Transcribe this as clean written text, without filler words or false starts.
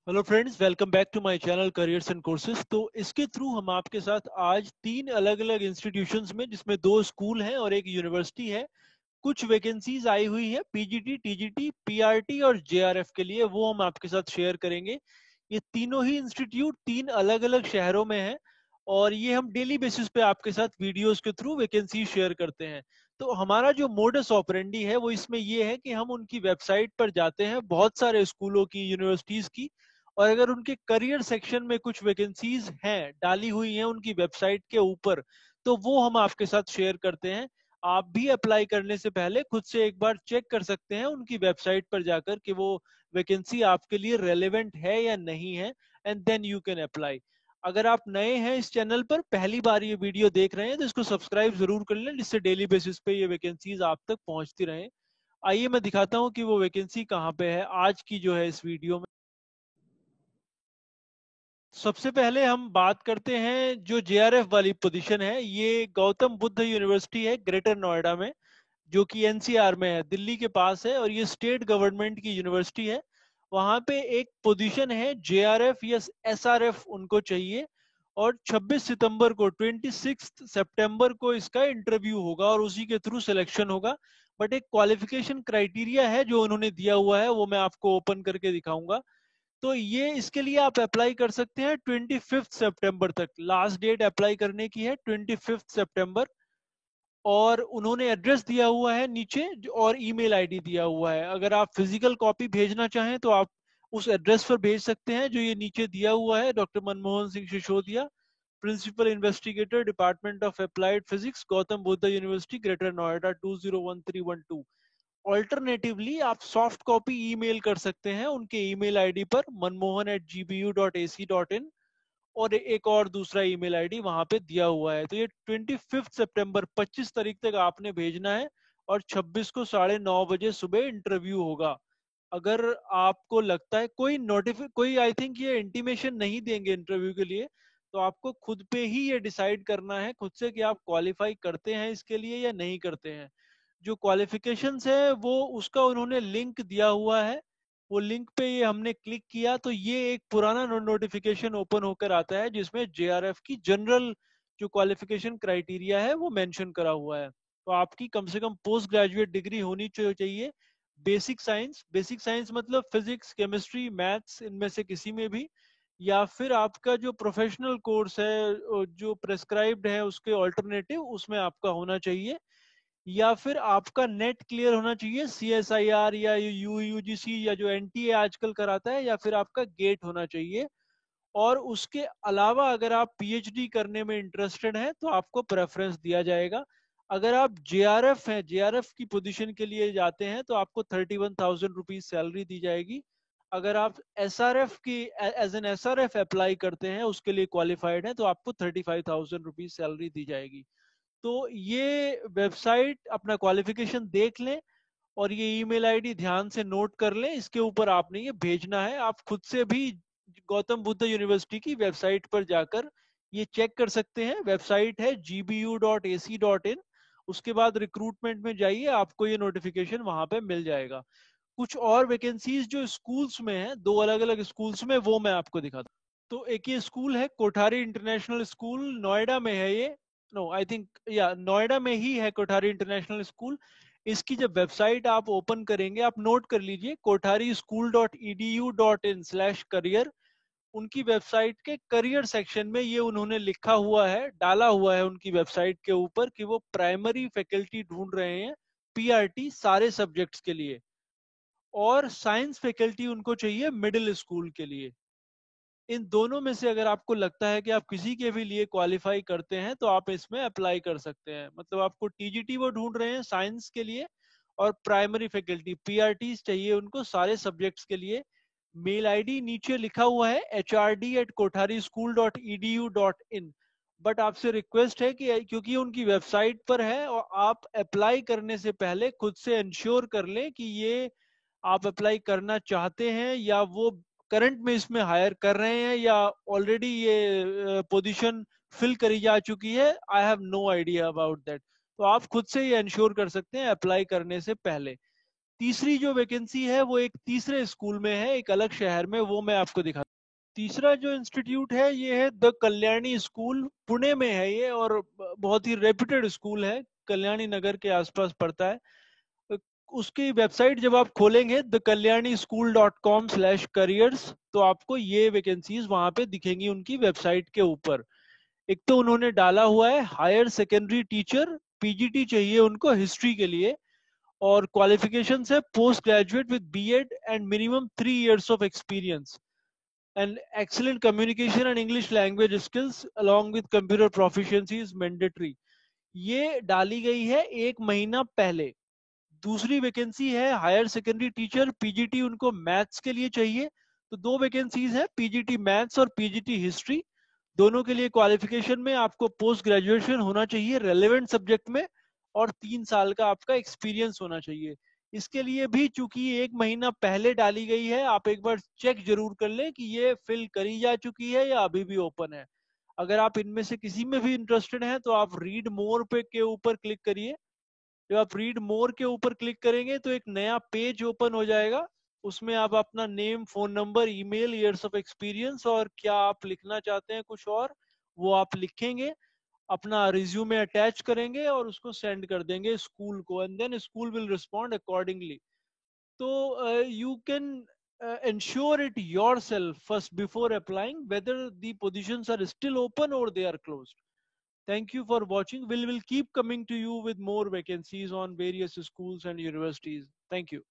Hello friends, welcome back to my channel careers and courses. तो इसके through हम आपके साथ आज तीन अलग अलग इंस्टीट्यूशंस में, जिसमें दो स्कूल हैं और एक यूनिवर्सिटी है, कुछ वैकेंसीज आई हुई है पीजीटी, टीजीटी, पीआरटी और जेआरएफ के लिए, वो हम आपके साथ शेयर करेंगे। ये तीनों ही इंस्टीट्यूट तीन अलग अलग शहरों में हैं और ये हम डेली बेसिस पे आपके साथ वीडियोस के थ्रू वैकेंसी शेयर करते हैं। तो हमारा जो मोडस ऑपरेंडी है वो इसमें ये है कि हम उनकी वेबसाइट पर जाते हैं, बहुत सारे स्कूलों की, यूनिवर्सिटीज की, और अगर उनके करियर सेक्शन में कुछ वैकेंसीज हैं, डाली हुई हैं उनकी वेबसाइट के ऊपर, तो वो हम आपके साथ शेयर करते हैं। आप भी अप्लाई करने से पहले खुद से एक बार चेक कर सकते हैं उनकी वेबसाइट पर जाकर कि वो वैकेंसी आपके लिए रेलेवेंट है या नहीं है, and then you can apply. अगर आप नए हैं इस चैनल पर, पहली बार ये वीडियो देख रहे हैं, तो इसको सब्सक्राइब जरूर कर लें, जिससे डेली बेसिस पे ये वैकेंसीज आप तक पहुंचती रहें। आइए मैं दिखाता हूँ कि वो वैकेंसी कहाँ पे है आज की जो है इस वीडियो में। सबसे पहले हम बात करते हैं जो जेआरएफ वाली पोजीशन है, ये गौतम बुद्ध यूनिवर्सिटी है ग्रेटर नोएडा में, जो कि एनसीआर में है, दिल्ली के पास है, और ये स्टेट गवर्नमेंट की यूनिवर्सिटी है। वहां पे एक पोजीशन है जेआरएफ या एसआरएफ उनको चाहिए, और 26 सितंबर को, 26 सितंबर को इसका इंटरव्यू होगा और उसी के थ्रू सिलेक्शन होगा। बट एक क्वालिफिकेशन क्राइटेरिया है जो उन्होंने दिया हुआ है, वो मैं आपको ओपन करके दिखाऊंगा। तो ये इसके लिए आप अप्लाई कर सकते हैं 25 सितंबर तक, लास्ट डेट अप्लाई करने की है 25 सितंबर। और उन्होंने एड्रेस दिया हुआ है नीचे, और ईमेल आईडी दिया हुआ है। अगर आप फिजिकल कॉपी भेजना चाहें तो आप उस एड्रेस पर भेज सकते हैं जो ये नीचे दिया हुआ है: doctor Manmohan Singh Sisodia, principal investigator, department of applied physics, Gautam Buddha university, greater Noida 201312। Alternatively आप सॉफ्ट कॉपी ईमेल कर सकते हैं उनके ईमेल आईडी पर, manmohan@gbu.ac.in, और एक और दूसरा ईमेल आईडी वहां पे दिया हुआ है। तो ये 25 सितंबर, 25 तारीख तक आपने भेजना है, और 26 को 9:30 बजे सुबह इंटरव्यू होगा। अगर आपको लगता है कोई आई थिंक ये इंटीमेशन नहीं देंगे इंटरव्यू के लिए, तो आपको खुद पे ही ये डिसाइड करना है खुद से कि आप क्वालिफाई करते हैं इसके लिए या नहीं करते हैं। जो क्वालिफिकेशंस है वो उसका उन्होंने लिंक दिया हुआ है, वो लिंक पे ये हमने क्लिक किया तो ये एक पुराना नोटिफिकेशन ओपन होकर आता है जिसमें जेआरएफ की जनरल जो क्वालिफिकेशन क्राइटेरिया है वो मेंशन करा हुआ है। तो आपकी कम से कम पोस्ट ग्रेजुएट डिग्री होनी चाहिए, बेसिक साइंस मतलब फिजिक्स, केमिस्ट्री, मैथ्स, इनमें से किसी में भी, या फिर आपका जो प्रोफेशनल कोर्स है जो प्रेस्क्राइब्ड है उसके ऑल्टरनेटिव उसमें आपका होना चाहिए, या फिर आपका नेट क्लियर होना चाहिए सीएसआईआर या यूजीसी या जो एनटीए आजकल कराता है, या फिर आपका गेट होना चाहिए। और उसके अलावा अगर आप पीएचडी करने में इंटरेस्टेड हैं तो आपको प्रेफरेंस दिया जाएगा। अगर आप जेआरएफ हैं, जेआरएफ की पोजीशन के लिए जाते हैं, तो आपको 31,000 रुपीज सैलरी दी जाएगी। अगर आप एसआरएफ की एज एन एसआरएफ अप्लाई करते हैं, उसके लिए क्वालिफाइड हैं, तो आपको 35,000 रुपीज सैलरी दी जाएगी। तो ये वेबसाइट, अपना क्वालिफिकेशन देख लें और ये ईमेल आईडी ध्यान से नोट कर लें, इसके ऊपर आपने ये भेजना है। आप खुद से भी गौतम बुद्ध यूनिवर्सिटी की वेबसाइट पर जाकर ये चेक कर सकते हैं। वेबसाइट है gbu.ac.in। उसके बाद रिक्रूटमेंट में जाइए, आपको ये नोटिफिकेशन वहां पे मिल जाएगा। कुछ और वैकेंसीज जो स्कूल्स में है, दो अलग अलग स्कूल्स में, वो मैं आपको दिखाता हूँ। तो एक ये स्कूल है कोठारी इंटरनेशनल स्कूल, नोएडा में है ये। नो आई थिंक या नोएडा में ही है कोठारी इंटरनेशनल स्कूल। इसकी जब वेबसाइट आप ओपन करेंगे, आप नोट कर लीजिए kothari.school.edu.in/career। उनकी वेबसाइट के करियर सेक्शन में ये उन्होंने लिखा हुआ है, डाला हुआ है उनकी वेबसाइट के ऊपर कि वो प्राइमरी फैकल्टी ढूंढ रहे हैं पीआरटी सारे सब्जेक्ट्स के लिए, और साइंस फैकल्टी उनको चाहिए मिडिल स्कूल के लिए। इन दोनों में से अगर आपको लगता है कि आप किसी के भी लिए क्वालिफाई करते हैं तो आप इसमें अप्लाई कर सकते हैं। मतलब आपको टीजीटी वो ढूंढ रहे हैं साइंस के लिए, और प्राइमरी फैकल्टी पीआरटी चाहिए उनको सारे सब्जेक्ट्स के लिए। मेल आईडी नीचे लिखा हुआ है hRD@kothari.school.edu.in। बट आपसे रिक्वेस्ट है कि क्योंकि उनकी वेबसाइट पर है, और आप अप्लाई करने से पहले खुद से इंश्योर कर लें कि ये आप अप्लाई करना चाहते हैं, या वो करंट में इसमें हायर कर रहे हैं, या ऑलरेडी ये पोजीशन फिल करी जा चुकी है। I have no idea about that. तो आप खुद से ये इंश्योर कर सकते हैं अप्लाई करने से पहले। तीसरी जो वैकेंसी है वो एक तीसरे स्कूल में है, एक अलग शहर में, वो मैं आपको दिखा। तीसरा जो इंस्टीट्यूट है ये है द कल्याणी स्कूल, पुणे में है ये, और बहुत ही रेप्यूटेड स्कूल है, कल्याणी नगर के आसपास पड़ता है। अ, उसकी वेबसाइट जब आप खोलेंगे द कल्याणी स्कूल .com/careers, तो आपको ये वैकेंसीज वहां पे दिखेंगी उनकी वेबसाइट के ऊपर। एक तो उन्होंने डाला हुआ है हायर सेकेंडरी टीचर, पीजीटी चाहिए उनको हिस्ट्री के लिए, और क्वालिफिकेशन है post graduate with BEd and minimum 3 years of experience, and excellent communication and English language skills along with computer proficiency is mandatory। ये डाली गई है 1 महीना पहले। दूसरी वैकेंसी है हायर सेकेंडरी टीचर, पीजीटी उनको मैथ्स के लिए चाहिए। तो दो वैकेंसीज है, पीजीटी मैथ्स और पीजीटी हिस्ट्री। दोनों के लिए क्वालिफिकेशन में आपको पोस्ट ग्रेजुएशन होना चाहिए रेलेवेंट सब्जेक्ट में, और 3 साल का आपका एक्सपीरियंस होना चाहिए। इसके लिए भी चूंकि 1 महीना पहले डाली गई है, आप एक बार चेक जरूर कर लें कि ये फिल करी जा चुकी है या अभी भी ओपन है। अगर आप इनमें से किसी में भी इंटरेस्टेड हैं तो आप रीड मोर पे के ऊपर क्लिक करिए। जब आप रीड मोर के ऊपर क्लिक करेंगे तो एक नया पेज ओपन हो जाएगा। उसमें आप अपना name, phone number, email, years of experience और क्या आप लिखना चाहते हैं कुछ और, वो आप लिखेंगे, अपना रिज्यूमे अटैच करेंगे और उसको सेंड कर देंगे स्कूल को, and then school will respond accordingly. तो you can ensure it yourself first before applying whether the positions are still open or they are closed. Thank you for watching. Will keep coming to you with more vacancies on various schools and universities. Thank you.